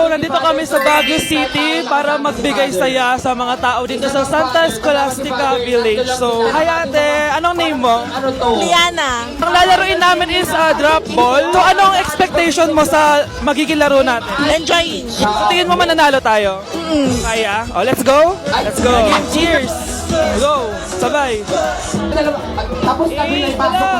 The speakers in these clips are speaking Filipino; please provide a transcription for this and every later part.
nandito kami sa Baguio City para magbigay saya sa mga tao dito sa Santa Scholastica Village. So, hi ate, anong name mo? Liana. Ang lalaroin namin is drop ball. So, anong expectation mo sa magiging laro natin? Enjoying. So, tingin mo mananalo tayo? Kaya? Oh, let's go? Let's go. Cheers! Go! Sabay!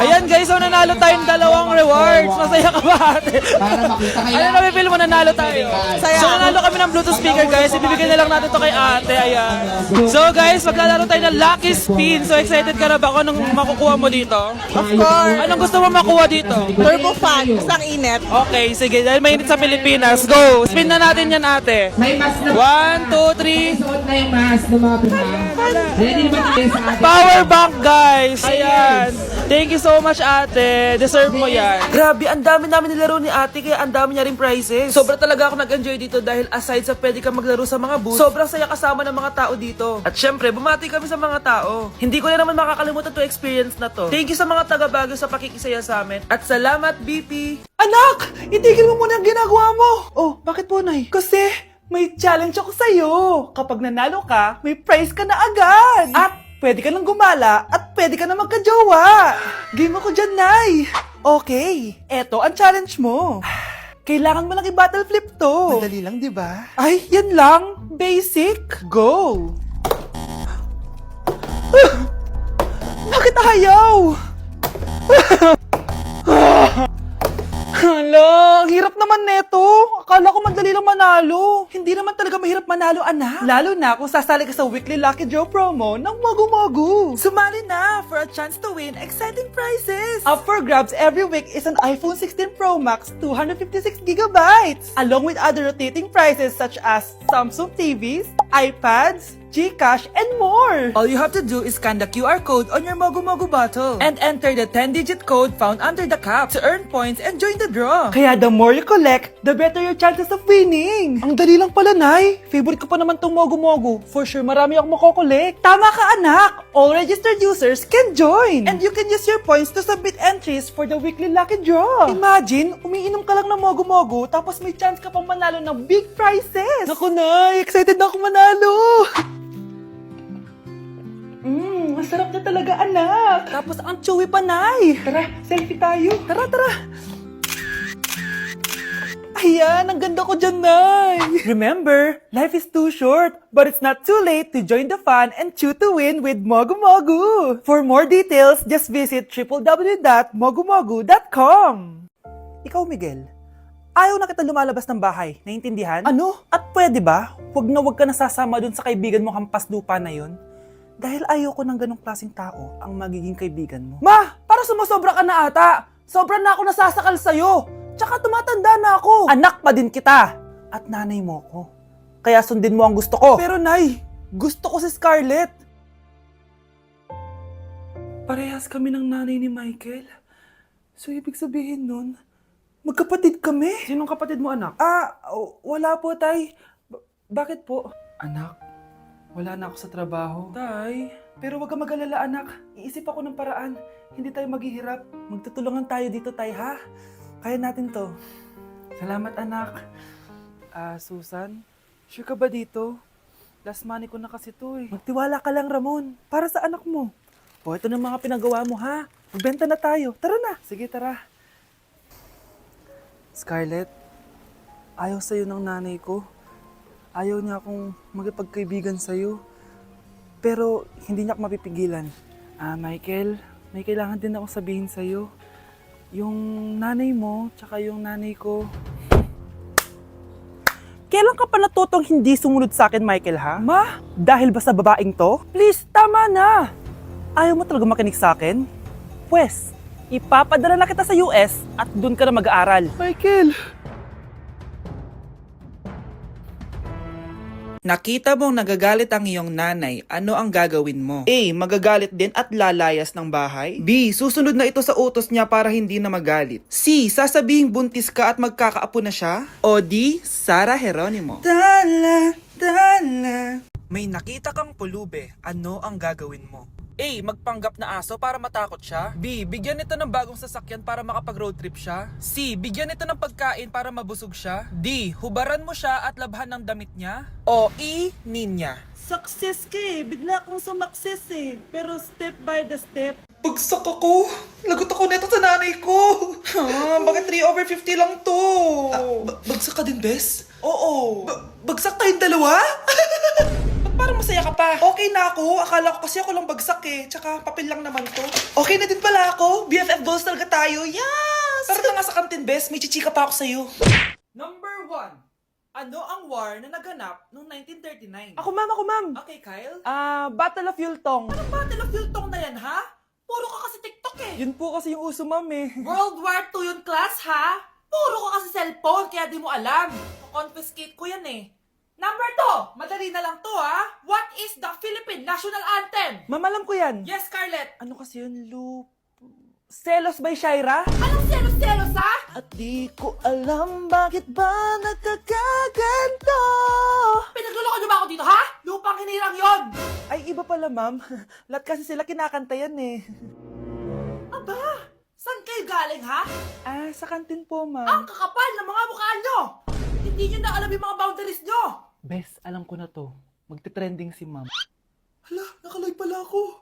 Ayan guys, so nanalo tayong dalawang rewards. Masaya ka ba ate? Ano na feel mo nanalo tayo? Saya. So nanalo kami ng Bluetooth speaker guys. Ibibigay na lang natin to kay ate. Ayan. So guys, maglalaro tayo ng Lucky Spin. So excited ka na ba kung anong makukuha mo dito? Of course. Anong gusto mo makuha dito? Turbo fan. Isang init. Okay, sige. Dahil mainit sa Pilipinas. Go! Spin na natin yan ate. May mask na 1, 2, 3. suot na yung mask ng mga Pinoy. Ready naman tayo sa ating Power bank guys! Ayan! Thank you so much ate! Deserve mo yan! Grabe, ang dami namin nilaro ni ate kaya ang dami niya rin prizes. Sobra talaga ako nag-enjoy dito dahil aside sa pwede ka maglaro sa mga booths, sobrang saya kasama ng mga tao dito. At syempre, bumati kami sa mga tao. Hindi ko na naman makakalimutan to experience na to. Thank you sa mga taga Baguio sa pakikisaya sa amin. At salamat BP! Anak! Itigil mo muna ang ginagawa mo! Oh, bakit po Nay? Kasi may challenge ako sa'yo. Kapag nanalo ka, may prize ka na agad. At pwede ka nang gumala at pwede ka na magka-jowa. Game ako dyan, Nay. Okay, eto ang challenge mo. Kailangan mo lang i-battle flip to. Madali lang, di ba? Ay, yan lang. Basic. Go! Bakit ayaw? Hala, ang hirap naman neto. Akala ko madali lang manalo. Hindi naman talaga mahirap manalo, anak. Lalo na kung sasali ka sa weekly Lucky Draw promo ng Mogu Mogu. Sumali na for a chance to win exciting prizes. Up for grabs every week is an iPhone 16 Pro Max 256GB, along with other rotating prizes such as Samsung TVs, iPads, GCash, and more! All you have to do is scan the QR code on your Mogu Mogu bottle and enter the 10-digit code found under the cap to earn points and join the draw. Kaya the more you collect, the better your chances of winning. Ang dali lang pala, Nay. Favorite ko pa naman tong Mogu Mogu. For sure, marami akong makokolek. Tama ka, anak! All registered users can join! And you can use your points to submit entries for the weekly Lucky Draw. Imagine, umiinom ka lang ng Mogu Mogu tapos may chance ka pang manalo ng big prizes. Naku, Nay! Excited na ako manalo! Masarap na talaga, anak. Tapos ang chewy pa, Nay. Tara, selfie tayo. Tara, tara. Ayan, ang ganda ko dyan, Nay. Remember, life is too short, but it's not too late to join the fun and chew to win with Mogu Mogu. For more details, just visit www.mogumogu.com. Ikaw, Miguel, ayaw na kita lumalabas ng bahay. Naiintindihan? Ano? At pwede ba? Huwag ka nasasama dun sa kaibigan mo hampas lupa na yun. Dahil ayoko ng ganong klaseng tao ang magiging kaibigan mo. Ma! Para sumusobra ka na ata! Sobra na ako nasasakal sa'yo! Tsaka tumatanda na ako! Anak pa din kita! At nanay mo ko. Kaya sundin mo ang gusto ko. Pero Nay, gusto ko si Scarlett. Parehas kami ng nanay ni Michael. So ibig sabihin nun, magkapatid kami? Sinong kapatid mo, anak? Wala po, Tay. Bakit po? Anak, wala na ako sa trabaho. Tay, pero wag ka mag-alala, anak. Iisip ako ng paraan. Hindi tayo maghihirap. Magtutulungan tayo dito, Tay, ha? Kaya natin to. Salamat, anak. Susan, sure ka ba dito? Last money ko na kasi to, eh. Magtiwala ka lang, Ramon. Para sa anak mo. O, ito na mga pinagawa mo, ha? Magbenta na tayo. Tara na. Sige, tara. Scarlett, ayaw sa'yo ng nanay ko. Ayaw niya akong magipagkaibigan sa'yo. Pero hindi niya ako mapipigilan. Michael, may kailangan din akong sabihin sa'yo. Yung nanay mo, tsaka yung nanay ko. Kailan ka pa natutong hindi sumunod sa akin, Michael, ha? Ma, dahil ba sa babaeng to? Please, tama na! Ayaw mo talaga makinig sa akin? Pwes, ipapadala na kita sa US at doon ka na mag-aaral. Michael! Nakita mong nagagalit ang iyong nanay, ano ang gagawin mo? A. Magagalit din at lalayas ng bahay. B. Susunod na ito sa utos niya para hindi na magalit. C. Sasabihing buntis ka at magkakaapo na siya. O D. Sara Geronimo. Dala, dala. May nakita kang pulube, ano ang gagawin mo? A. Magpanggap na aso para matakot siya. B. Bigyan nito ng bagong sasakyan para makapag-road trip siya. C. Bigyan nito ng pagkain para mabusog siya. D. Hubaran mo siya at labhan ng damit niya. O E. Ninya. Success ka eh. Bigla akong sumakses eh. Pero step by the step. Bagsak ako. Lagot ako neto sa nanay ko. Bakit 3/50 lang to? Bagsak ka din, Bes? Oo. Bagsak tayong dalawa? Ba't parang masaya ka pa? Okay na ako. Akala ko kasi ako lang bagsak eh. Tsaka papel lang naman to. Okay na din pala ako. BFF goals talaga tayo. Yes! Tara na nga sa kantin, Bes. May chichika pa ako sa'yo. Number 1. Ano ang war na naganap noong 1939? Ako ma'am. Okay, Kyle. Battle of Yultong. Anong Battle of Yultong na yan, ha? Puro ka kasi TikTok eh. Yun po kasi yung uso ma'am eh. World War II yun, class, ha? Puro ka kasi cellphone, kaya di mo alam. Confiscate ko yan eh. Number 2, madali na lang to, ha? What is the Philippine National Anthem? Ma'am, alam ko yan. Yes, Scarlett. Ano kasi yun, Selos by Shaira? Anong selos-selos, ha? At di ko alam bakit ba nagkakaganto. Pinagluloko niyo ba ako dito, ha? Lupang hinirang yon. Ay, iba pala ma'am. Lahat kasi sila kinakanta yan eh. Aba, saan kayo galing, ha? Sa kantin po Ang ma'am. kakapal ng mga mukha nyo. Hindi nyo na alam yung mga boundaries nyo. Bes, alam ko na to. Magte-trending si ma'am. Hala, nakalive pala ako.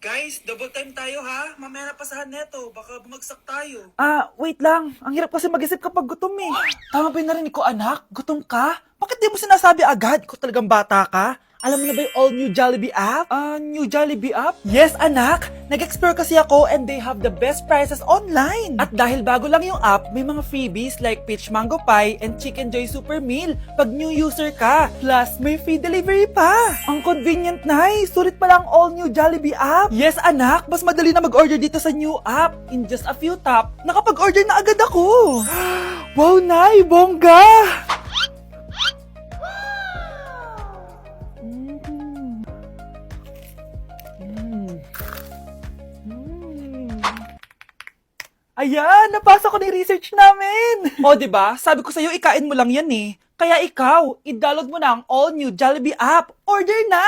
Guys, double time tayo ha. Mamaya na pasahan neto. Baka bumagsak tayo. Wait lang. Ang hirap kasi mag-isip kapag gutom eh. Tama ba yung narinig ko, anak? Gutom ka? Bakit di mo sinasabi agad? Ikaw talagang bata ka? Alam mo na ba yung all new Jollibee app? New Jollibee app? Yes, anak! Nag-explore kasi ako and they have the best prices online. At dahil bago lang yung app, may mga freebies like peach mango pie and chicken joy super meal pag new user ka. Plus, may free delivery pa. Ang convenient, Nay. Sulit pala ang all new Jollibee app. Yes, anak. Mas madali na mag-order dito sa new app. In just a few tap, nakapag-order na agad ako. Wow, Nay! Bongga! Ayan, napasa ko na yung research namin. O, diba? Sabi ko sa'yo, ikain mo lang yan eh. Kaya ikaw, i-download mo na ang all-new Jollibee app. Order na!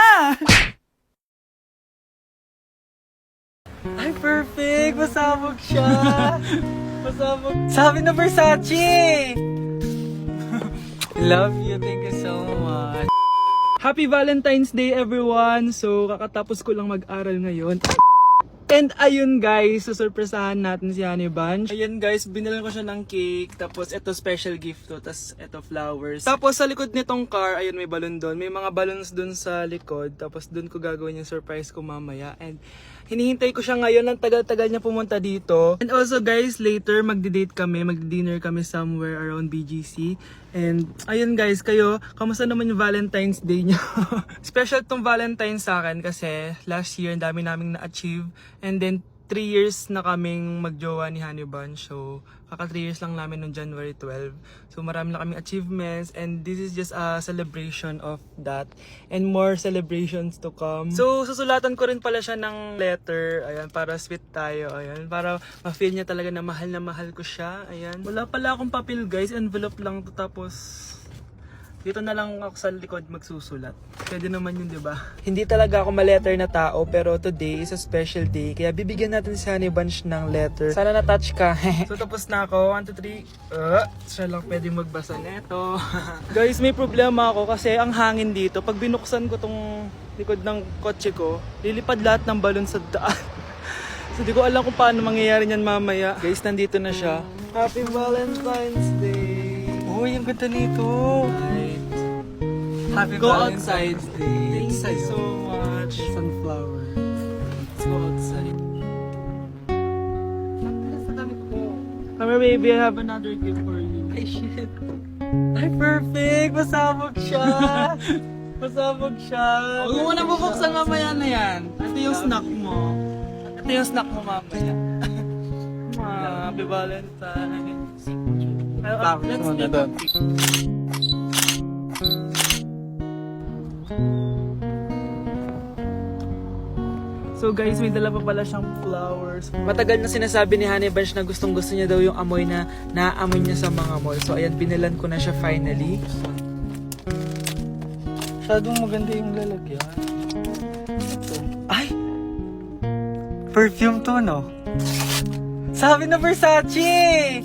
Ay, perfect! Masabog siya! Masabog. Sabi na Versace! Love you. Thank you so much. Happy Valentine's Day, everyone! So, kakatapos ko lang mag-aral ngayon. And ayun guys, susurpresahan natin si Honey Bunch. Ayun guys, binilan ko siya ng cake. Tapos ito special gift to. Tapos ito flowers. Tapos sa likod nitong car, ayun may balon doon. May mga balloons doon sa likod. Tapos doon ko gagawin yung surprise ko mamaya. And hinihintay ko siya ngayon. Ang tagal-tagal niya pumunta dito. And also guys, later magdi-date kami. Magdi-dinner kami somewhere around BGC. And ayun guys, kayo, kamusta naman yung Valentine's Day niyo? Special tong Valentine's sa akin kasi last year ang dami naming na-achieve. And then 3 years na kaming magjowa ni Honey Bunch. So kaka 3 years lang namin noong January 12. So marami na kaming achievements and this is just a celebration of that. And more celebrations to come. So susulatan ko rin pala siya ng letter. Ayan, para sweet tayo. Ayan, para ma-feel niya talaga na mahal ko siya. Ayan. Wala pala akong papel guys. Envelope lang to, tapos dito na lang ako sa likod magsusulat. Pwede naman yun, di ba? Hindi talaga ako ma-letter na tao, pero today is a special day. Kaya bibigyan natin si Honey Bunch ng letter. Sana na-touch ka. So tapos na ako. 1, 2, 3. Siya lang pwede magbasa neto. Guys, may problema ako kasi ang hangin dito. Pag binuksan ko tong likod ng kotse ko, lilipad lahat ng balon sa daan. So di ko alam kung paano mangyayari niyan mamaya. Guys, nandito na siya. Happy Valentine's Day! Uy, ang ganda nito! Happy Go Valentine's Day. Thank you so much. Sunflower. Let's go outside. Come here, baby. I have another gift for you. Ay, shit. Ay, perfect. Masabog siya. Masabog siya. Huwag mo na bubuksan mamaya na yan. Ito yung snack mo. Ito yung snack mo mamaya. Happy Valentine's. Let's make a pic. So guys, may dala pa pala siyang flowers. Matagal na sinasabi ni Honey Bunch na gustong gusto niya daw yung amoy na naamoy niya sa mga mall. So ayan, binilan ko na siya finally. Masyadong maganda yung lalagyan. Ito. Ay! Perfume to, no? Sabi na Versace!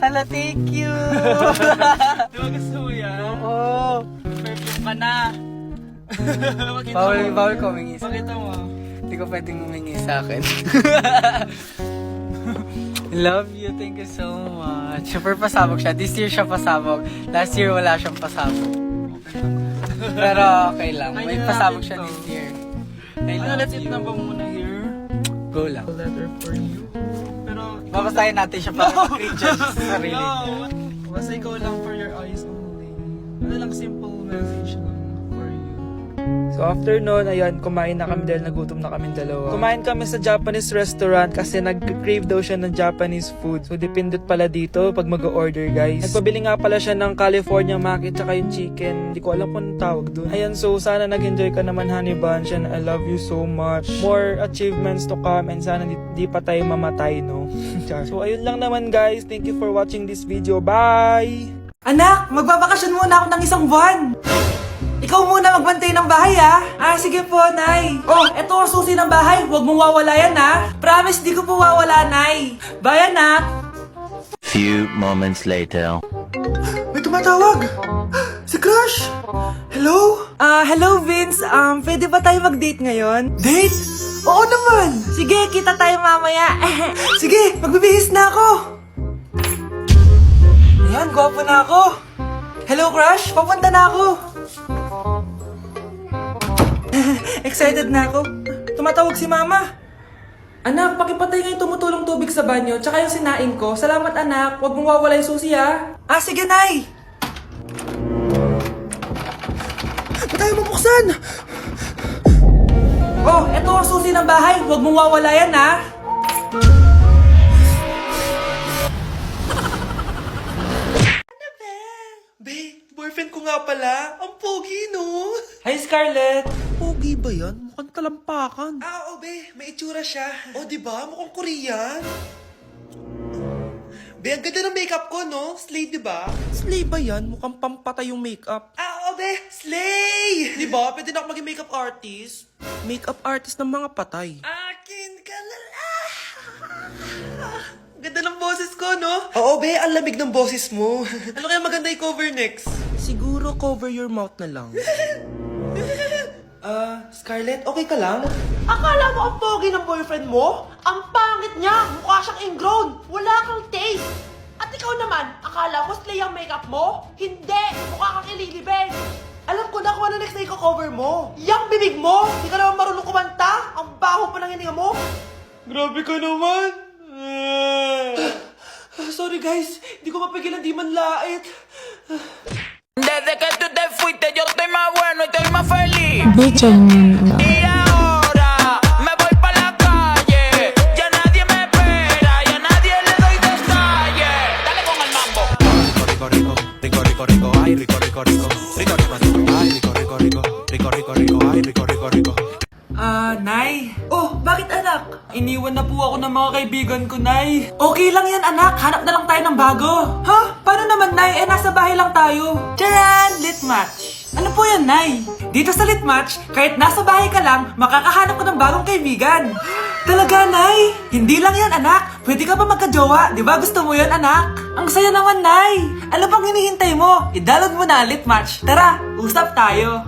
Hala, thank you! Di ba gusto mo yan? Oo! Perfume ka na. Pakita Bawal ko humingi sa Pakita mo. Hindi ko pwedeng humingi sa akin. Love you, thank you so much. Super pasabog siya. This year siya pasabog. Last year wala siyang pasabog. Pero okay lang. May pasabog siya this year. I Ano, love let's eat you. na ba muna here? Go lang. A letter for you. Pero, Babasahin natin siya para mag-rejudge sa sarili. no. Basta ikaw lang for your eyes only. Ano lang, simple message lang for you. So after nun, ayan, kumain na kami dahil nagutom na kami dalawa. Kumain kami sa Japanese restaurant kasi nag-crave daw siya ng Japanese food. So dipindot pala dito pag mag-order, guys. Nagpabili nga pala siya ng California Maki tsaka yung chicken. Hindi ko alam kung anong tawag dun. Ayan, so sana nag-enjoy ka naman, Honey Bunch, and I love you so much. More achievements to come and sana di pa tayo mamatay, no? So ayun lang naman, guys. Thank you for watching this video. Bye! Anak, magbabakasyon muna ako ng isang buwan. Ikaw muna magbantay ng bahay, ah. Ah, sige po, Nay. Oh, eto ang susi ng bahay. Huwag mong wawala yan, ah. Promise, di ko po wawala, Nay. Bye, anak. Few moments later. May tumatawag. Si Crush. Hello? Hello, Vince. Pwede ba tayo mag-date ngayon? Date? Oo naman. Sige, kita tayo mamaya. Sige, magbibihis na ako. Ayan, gwapo na ako. Hello, Crush. Papunta na ako. Excited na ako. Tumatawag si Mama. Anak, pakipatay nga yung tumutulong tubig sa banyo, tsaka yung sinaing ko. Salamat, anak. Huwag mong wawala yung susi, ha? Ah, sige, Nay. Ba't tayo mabuksan? Oh, eto ang susi ng bahay. Huwag mong wawala yan, ha? Babe, boyfriend ko nga pala. Ang pogi, no? Hi, Scarlett. Pogi ba yan? Mukhang talampakan. Ah, be, may itsura siya. Oh, di ba? Mukhang Korean. Be, ang ganda ng makeup ko, no? Slay, di ba? Slay ba yan? Mukhang pampatay yung makeup. Ah, be, slay! Di ba? Pwede na ako maging makeup artist. Makeup artist ng mga patay. Akin ka na lang. Ganda ng boses ko, no? Oo, be, ang lamig ng boses mo. Ano kaya maganda i-cover next? Siguro cover your mouth na lang. Scarlett, okay ka lang? Akala mo ang pogi ng boyfriend mo? Ang pangit niya! Mukha siyang ingrown! Wala kang taste! At ikaw naman, akala mo slay ang makeup mo? Hindi! Mukha kang ililibin! Alam ko na kung ano next na i-cover mo. Yang bibig mo! Hindi ka naman marunong kumanta! Ang baho pa ng hininga mo! Grabe ka naman. Sorry guys, hindi ko mapigilan di man lait. Desde que tú te fuiste yo estoy más bueno y estoy más feliz. Bitch, Y ahora me voy pa' la calle. Ya nadie me espera, ya nadie le doy detalle. Dale con el mambo. Rico, rico, rico, rico, rico, ay, rico, rico, rico, rico, rico, rico, ay, rico, rico, rico, rico, rico, rico, ay, rico, rico, rico. Nay. Oh, bakit anak? Iniwan na po ako ng mga kaibigan ko, Nay. Okay lang yan, anak. Hanap na lang tayo ng bago. Ha? Paano naman, Nay? Nasa bahay lang tayo. Charan! Lit match. Ano po yan, Nay? Dito sa Lit Match, kahit nasa bahay ka lang, makakahanap ka ng bagong kaibigan. Talaga, Nay? Hindi lang yan, anak. Pwede ka ba magka-jowa? Di ba gusto mo yan, anak? Ang saya naman, Nay. Ano bang hinihintay mo? I-download mo na ang Lit Match. Tara, usap tayo.